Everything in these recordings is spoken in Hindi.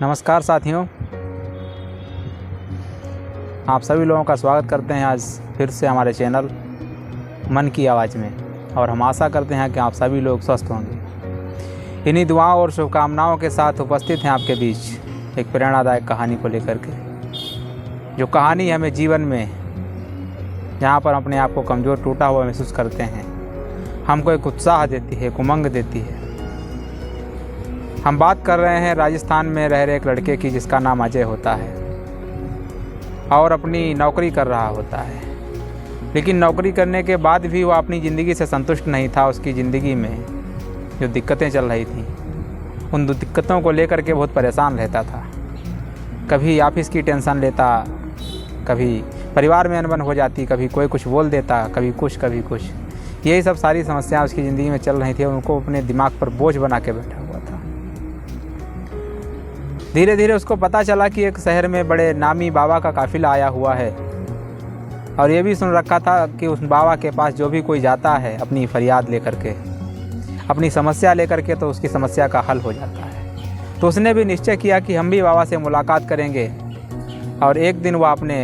नमस्कार साथियों, आप सभी लोगों का स्वागत करते हैं आज फिर से हमारे चैनल मन की आवाज़ में। और हम आशा करते हैं कि आप सभी लोग स्वस्थ होंगे। इन्हीं दुआओं और शुभकामनाओं के साथ उपस्थित हैं आपके बीच एक प्रेरणादायक कहानी को लेकर के, जो कहानी हमें जीवन में जहाँ पर अपने आप को कमज़ोर टूटा हुआ महसूस करते हैं, हमको एक उत्साह देती है, एक उमंग देती है। हम बात कर रहे हैं राजस्थान में रह रहे एक लड़के की जिसका नाम अजय होता है और अपनी नौकरी कर रहा होता है। लेकिन नौकरी करने के बाद भी वो अपनी ज़िंदगी से संतुष्ट नहीं था। उसकी ज़िंदगी में जो दिक्कतें चल रही थी, उन दिक्कतों को लेकर के बहुत परेशान रहता था। कभी ऑफिस की टेंशन लेता, कभी परिवार में अनबन हो जाती, कभी कोई कुछ बोल देता, कभी कुछ। यही सब सारी समस्याएं उसकी ज़िंदगी में चल रही थी और उनको अपने दिमाग पर बोझ बना के बैठा हुआ था। धीरे धीरे उसको पता चला कि एक शहर में बड़े नामी बाबा का काफिला आया हुआ है और ये भी सुन रखा था कि उस बाबा के पास जो भी कोई जाता है अपनी फरियाद लेकर के, अपनी समस्या लेकर के, तो उसकी समस्या का हल हो जाता है। तो उसने भी निश्चय किया कि हम भी बाबा से मुलाकात करेंगे और एक दिन वह अपने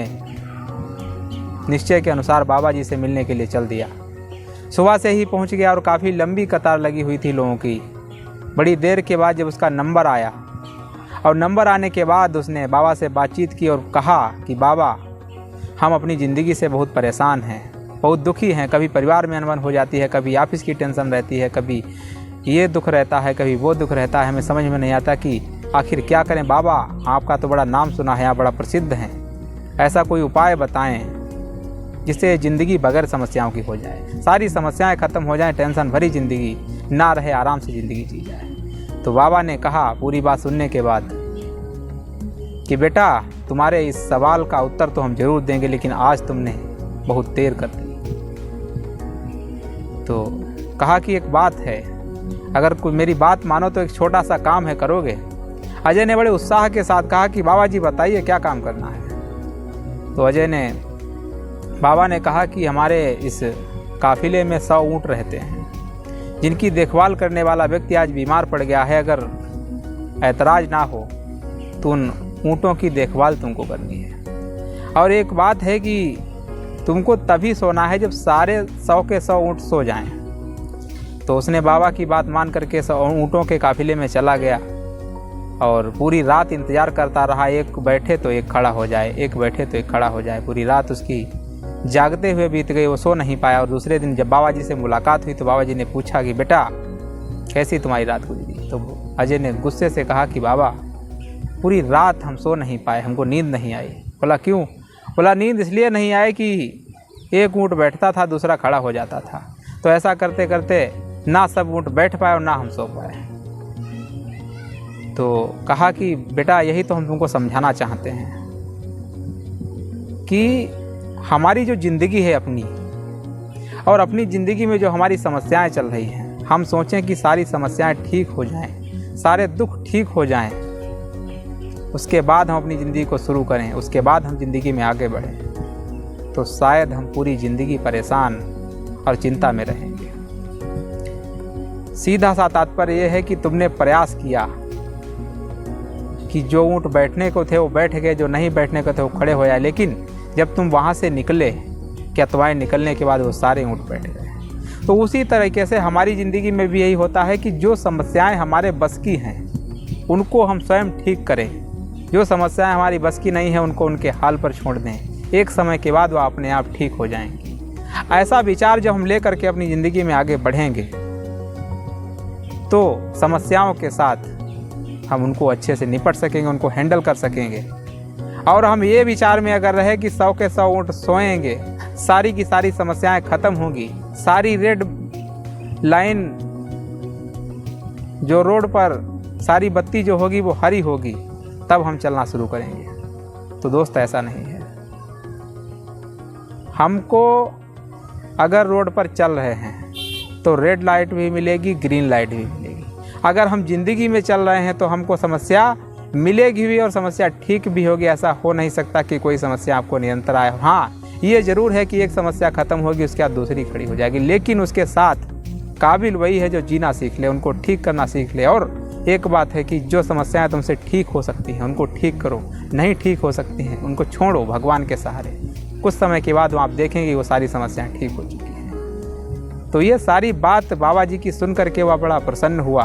निश्चय के अनुसार बाबा जी से मिलने के लिए चल दिया। सुबह से ही पहुंच गया और काफ़ी लंबी कतार लगी हुई थी लोगों की। बड़ी देर के बाद जब उसका नंबर आया और नंबर आने के बाद उसने बाबा से बातचीत की और कहा कि बाबा, हम अपनी ज़िंदगी से बहुत परेशान हैं, बहुत दुखी हैं। कभी परिवार में अनबन हो जाती है, कभी ऑफिस की टेंशन रहती है, कभी ये दुख रहता है, कभी वो दुख रहता है। हमें समझ में नहीं आता कि आखिर क्या करें। बाबा, आपका तो बड़ा नाम सुना है, आप बड़ा प्रसिद्ध हैं, ऐसा कोई उपाय बताएं जिससे ज़िंदगी बगैर समस्याओं की हो जाए, सारी समस्याएं ख़त्म हो जाएं, टेंशन भरी ज़िंदगी ना रहे, आराम से ज़िंदगी जी जाए। तो बाबा ने कहा पूरी बात सुनने के बाद कि बेटा, तुम्हारे इस सवाल का उत्तर तो हम जरूर देंगे, लेकिन आज तुमने बहुत देर कर दी। तो कहा कि एक बात है, अगर कोई मेरी बात मानो तो एक छोटा सा काम है, करोगे? अजय ने बड़े उत्साह के साथ कहा कि बाबा जी बताइए क्या काम करना है। तो अजय ने, बाबा ने कहा कि हमारे इस काफिले में 100 ऊँट रहते हैं, जिनकी देखभाल करने वाला व्यक्ति आज बीमार पड़ गया है। अगर ऐतराज ना हो तो उन ऊँटों की देखभाल तुमको करनी है। और एक बात है कि तुमको तभी सोना है जब सारे 100 के 100 ऊँट सो जाएं। तो उसने बाबा की बात मान करके 100 ऊँटों के काफिले में चला गया और पूरी रात इंतज़ार करता रहा। एक बैठे तो एक खड़ा हो जाए, एक बैठे तो एक खड़ा हो जाए। पूरी रात उसकी जागते हुए बीत गई, वो सो नहीं पाया। और दूसरे दिन जब बाबा जी से मुलाकात हुई तो बाबा जी ने पूछा कि बेटा, कैसी तुम्हारी रात गुजरी? तो अजय ने गुस्से से कहा कि बाबा, पूरी रात हम सो नहीं पाए, हमको नींद नहीं आई। बोला क्यों? बोला नींद इसलिए नहीं आई कि एक ऊँट बैठता था, दूसरा खड़ा हो जाता था, तो ऐसा करते करते ना सब ऊँट बैठ पाए और ना हम सो पाए। तो कहा कि बेटा, यही तो हम तुमको समझाना चाहते हैं कि हमारी जो ज़िंदगी है अपनी, और अपनी ज़िंदगी में जो हमारी समस्याएं चल रही हैं, हम सोचें कि सारी समस्याएं ठीक हो जाएं, सारे दुख ठीक हो जाएं, उसके बाद हम अपनी ज़िंदगी को शुरू करें, उसके बाद हम ज़िंदगी में आगे बढ़ें, तो शायद हम पूरी ज़िंदगी परेशान और चिंता में रहेंगे। सीधा सा तात्पर्य यह है कि तुमने प्रयास किया कि जो ऊँट बैठने को थे वो बैठ गए, जो नहीं बैठने को थे वो खड़े हो जाए, लेकिन जब तुम वहाँ से निकले, क्या तुम्हारे निकलने के बाद वो सारे ऊँट बैठ गए। तो उसी तरीके से हमारी ज़िंदगी में भी यही होता है कि जो समस्याएं हमारे बस की हैं उनको हम स्वयं ठीक करें, जो समस्याएं हमारी बस की नहीं हैं उनको उनके हाल पर छोड़ दें। एक समय के बाद वो अपने आप ठीक हो जाएंगी। ऐसा विचार जब हम ले करके अपनी ज़िंदगी में आगे बढ़ेंगे तो समस्याओं के साथ हम उनको अच्छे से निपट सकेंगे, उनको हैंडल कर सकेंगे। और हम ये विचार में अगर रहे कि 100 के 100 ऊँट सोएंगे, सारी की सारी समस्याएं खत्म होंगी, सारी रेड लाइन जो रोड पर सारी बत्ती जो होगी वो हरी होगी, तब हम चलना शुरू करेंगे। तो दोस्त, ऐसा नहीं है। हमको अगर रोड पर चल रहे हैं तो रेड लाइट भी मिलेगी, ग्रीन लाइट भी मिलेगी। अगर हम जिंदगी में चल रहे हैं तो हमको समस्या मिलेगी भी और समस्या ठीक भी होगी। ऐसा हो नहीं सकता कि कोई समस्या आपको निरंतर आए। हाँ, ये ज़रूर है कि एक समस्या ख़त्म होगी, उसके बाद दूसरी खड़ी हो जाएगी, लेकिन उसके साथ काबिल वही है जो जीना सीख ले, उनको ठीक करना सीख ले। और एक बात है कि जो समस्याएं तुमसे ठीक हो सकती हैं उनको ठीक करो, नहीं ठीक हो सकती हैं उनको छोड़ो भगवान के सहारे। कुछ समय के बाद आप देखेंगे वो सारी समस्याएं ठीक हो चुकी हैं। तो ये सारी बात बाबा जी की सुन करके वह बड़ा प्रसन्न हुआ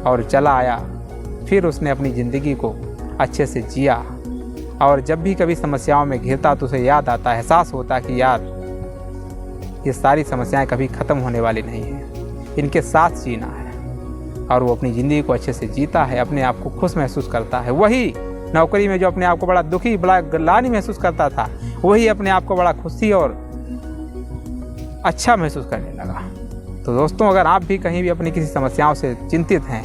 और चला आया। फिर उसने अपनी ज़िंदगी को अच्छे से जिया और जब भी कभी समस्याओं में घिरता तो उसे याद आता, एहसास होता कि यार ये सारी समस्याएं कभी ख़त्म होने वाली नहीं हैं, इनके साथ जीना है। और वो अपनी ज़िंदगी को अच्छे से जीता है, अपने आप को खुश महसूस करता है। वही नौकरी में जो अपने आप को बड़ा दुखी, बड़ा ग्लानि महसूस करता था, वही अपने आप को बड़ा खुशी और अच्छा महसूस करने लगा। तो दोस्तों, अगर आप भी कहीं भी अपनी किसी समस्याओं से चिंतित हैं,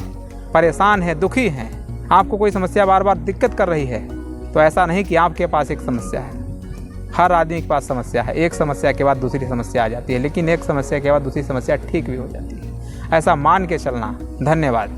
परेशान हैं, दुखी हैं, आपको कोई समस्या बार बार दिक्कत कर रही है, तो ऐसा नहीं कि आपके पास एक समस्या है। हर आदमी के पास समस्या है। एक समस्या के बाद दूसरी समस्या आ जाती है, लेकिन एक समस्या के बाद दूसरी समस्या ठीक भी हो जाती है। ऐसा मान के चलना। धन्यवाद।